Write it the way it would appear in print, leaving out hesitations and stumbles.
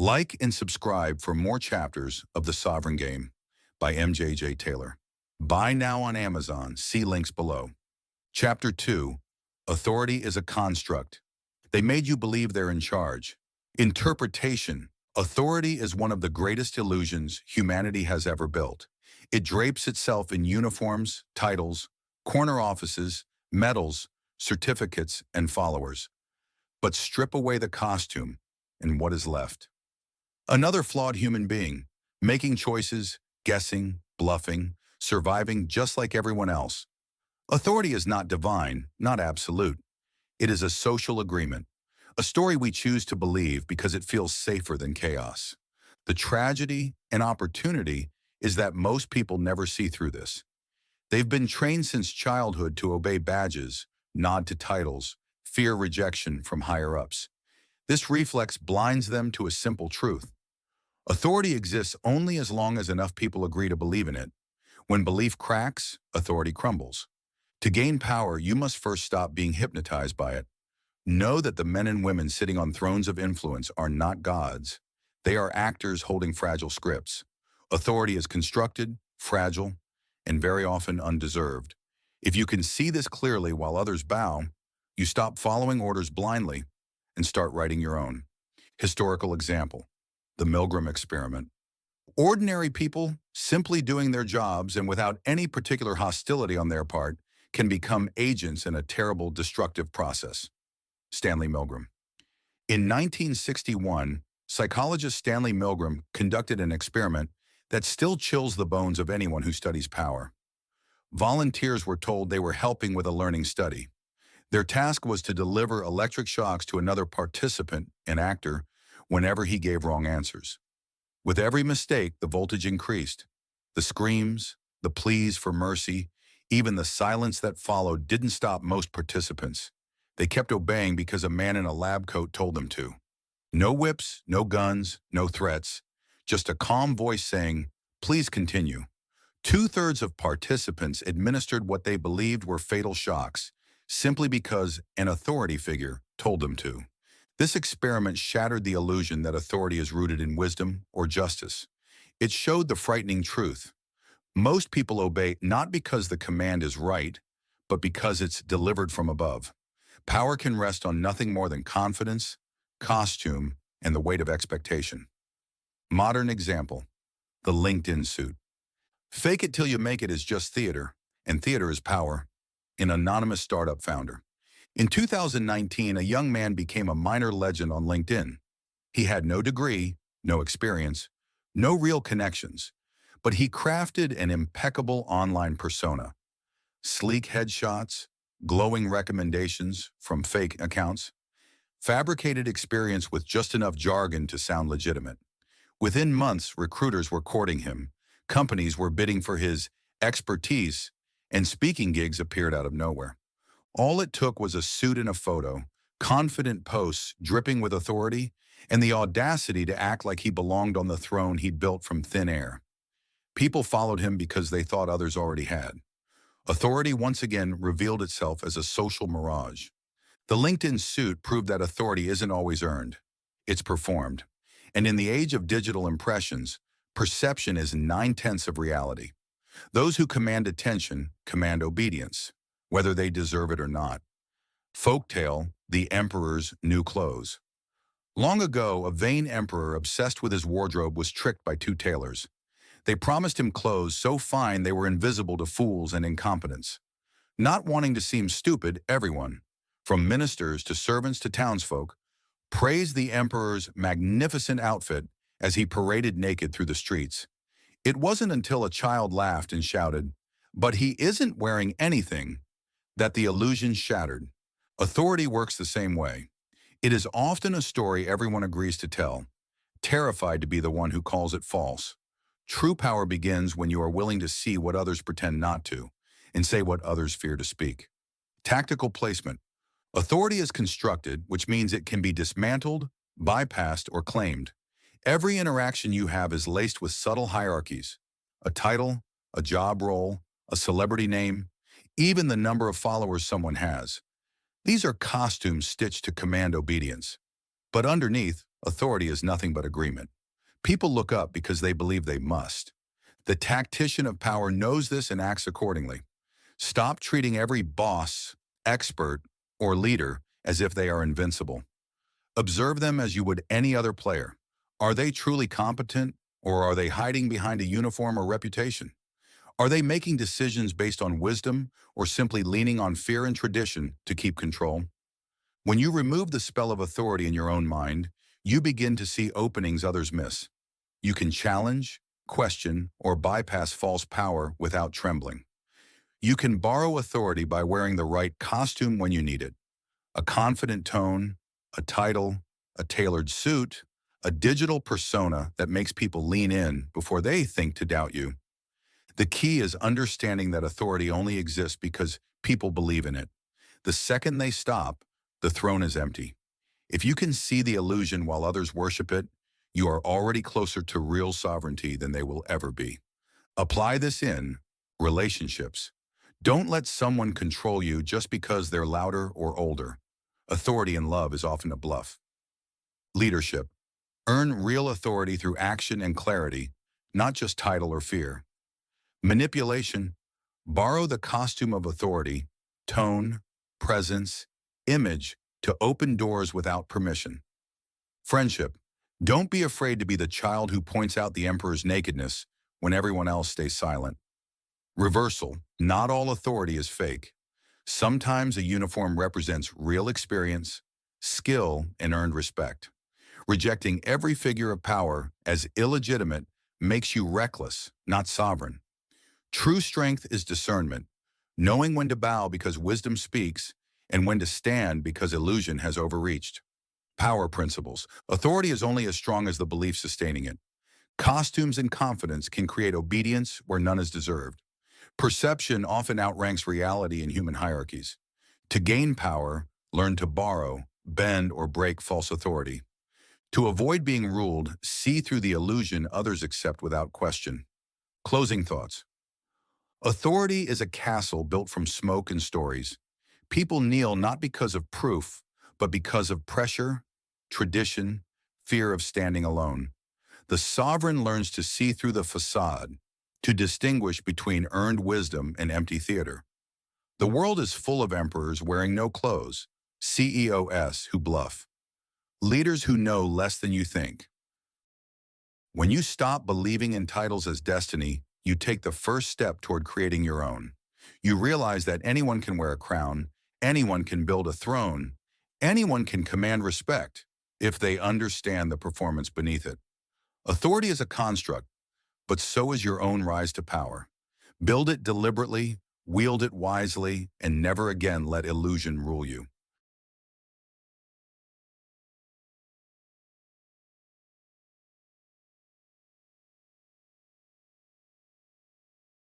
Like and subscribe for more chapters of The Sovereign Game by MJJ Taylor. Buy now on Amazon. See links below. Chapter 2, Authority is a Construct. They made you believe they're in charge. Interpretation. Authority is one of the greatest illusions humanity has ever built. It drapes itself in uniforms, titles, corner offices, medals, certificates, and followers. But strip away the costume, and what is left? Another flawed human being, making choices, guessing, bluffing, surviving just like everyone else. Authority is not divine, not absolute. It is a social agreement, a story we choose to believe because it feels safer than chaos. The tragedy and opportunity is that most people never see through this. They've been trained since childhood to obey badges, nod to titles, fear rejection from higher-ups. This reflex blinds them to a simple truth. Authority exists only as long as enough people agree to believe in it. When belief cracks, authority crumbles. To gain power, you must first stop being hypnotized by it. Know that the men and women sitting on thrones of influence are not gods. They are actors holding fragile scripts. Authority is constructed, fragile, and very often undeserved. If you can see this clearly while others bow, you stop following orders blindly and start writing your own. Historical example: the Milgram experiment. Ordinary people, simply doing their jobs and without any particular hostility on their part, can become agents in a terrible, destructive process. Stanley Milgram. In 1961, psychologist Stanley Milgram conducted an experiment that still chills the bones of anyone who studies power. Volunteers were told they were helping with a learning study. Their task was to deliver electric shocks to another participant, an actor, whenever he gave wrong answers. With every mistake, the voltage increased. The screams, the pleas for mercy, even the silence that followed didn't stop most participants. They kept obeying because a man in a lab coat told them to. No whips, no guns, no threats, just a calm voice saying, "Please continue." Two-thirds of participants administered what they believed were fatal shocks, simply because an authority figure told them to. This experiment shattered the illusion that authority is rooted in wisdom or justice. It showed the frightening truth. Most people obey not because the command is right, but because it's delivered from above. Power can rest on nothing more than confidence, costume, and the weight of expectation. Modern example: the LinkedIn suit. Fake it till you make it is just theater, and theater is power. An anonymous startup founder. In 2019, a young man became a minor legend on LinkedIn. He had no degree, no experience, no real connections, but he crafted an impeccable online persona. Sleek headshots, glowing recommendations from fake accounts, fabricated experience with just enough jargon to sound legitimate. Within months, recruiters were courting him, companies were bidding for his expertise, and speaking gigs appeared out of nowhere. All it took was a suit and a photo, confident posts dripping with authority, and the audacity to act like he belonged on the throne he'd built from thin air. People followed him because they thought others already had. Authority once again revealed itself as a social mirage. The LinkedIn suit proved that authority isn't always earned. It's performed. And in the age of digital impressions, perception is 9/10 of reality. Those who command attention command obedience, whether they deserve it or not. Folktale: the emperor's new clothes. Long ago, a vain emperor obsessed with his wardrobe was tricked by two tailors. They promised him clothes so fine they were invisible to fools and incompetents. Not wanting to seem stupid, everyone, from ministers to servants to townsfolk, praised the emperor's magnificent outfit as he paraded naked through the streets. It wasn't until a child laughed and shouted, "But he isn't wearing anything," that the illusion shattered. Authority works the same way. It is often a story everyone agrees to tell, terrified to be the one who calls it false. True power begins when you are willing to see what others pretend not to, and say what others fear to speak. Tactical placement. Authority is constructed, which means it can be dismantled, bypassed, or claimed. Every interaction you have is laced with subtle hierarchies: a title, a job role, a celebrity name, even the number of followers someone has. These are costumes stitched to command obedience. But underneath, Authority is nothing but agreement. People look up because they believe they must. The tactician of power knows this and acts accordingly. Stop treating every boss, expert, or leader as if they are invincible. Observe them as you would any other player. Are they truly competent, or are they hiding behind a uniform or reputation? Are they making decisions based on wisdom or simply leaning on fear and tradition to keep control? When you remove the spell of authority in your own mind, you begin to see openings others miss. You can challenge, question, or bypass false power without trembling. You can borrow authority by wearing the right costume when you need it. A confident tone, a title, a tailored suit, a digital persona that makes people lean in before they think to doubt you. The key is understanding that authority only exists because people believe in it. The second they stop, the throne is empty. If you can see the illusion while others worship it, you are already closer to real sovereignty than they will ever be. Apply this in relationships. Don't let someone control you just because they're louder or older. Authority in love is often a bluff. Leadership. Earn real authority through action and clarity, not just title or fear. Manipulation. Borrow the costume of authority, tone, presence, image to open doors without permission. Friendship. Don't be afraid to be the child who points out the emperor's nakedness when everyone else stays silent. Reversal. Not all authority is fake. Sometimes a uniform represents real experience, skill, and earned respect. Rejecting every figure of power as illegitimate makes you reckless, not sovereign. True strength is discernment, knowing when to bow because wisdom speaks and when to stand because illusion has overreached. Power principles. Authority is only as strong as the belief sustaining it. Costumes and confidence can create obedience where none is deserved. Perception often outranks reality in human hierarchies. To gain power, learn to borrow, bend, or break false authority. To avoid being ruled, see through the illusion others accept without question. Closing thoughts. Authority is a castle built from smoke and stories. People kneel not because of proof, but because of pressure, tradition, fear of standing alone. The sovereign learns to see through the facade, to distinguish between earned wisdom and empty theater. The world is full of emperors wearing no clothes, CEOs who bluff, leaders who know less than you think. When you stop believing in titles as destiny, you take the first step toward creating your own. You realize that anyone can wear a crown, anyone can build a throne, anyone can command respect if they understand the performance beneath it. Authority is a construct, but so is your own rise to power. Build it deliberately, wield it wisely, and never again let illusion rule you.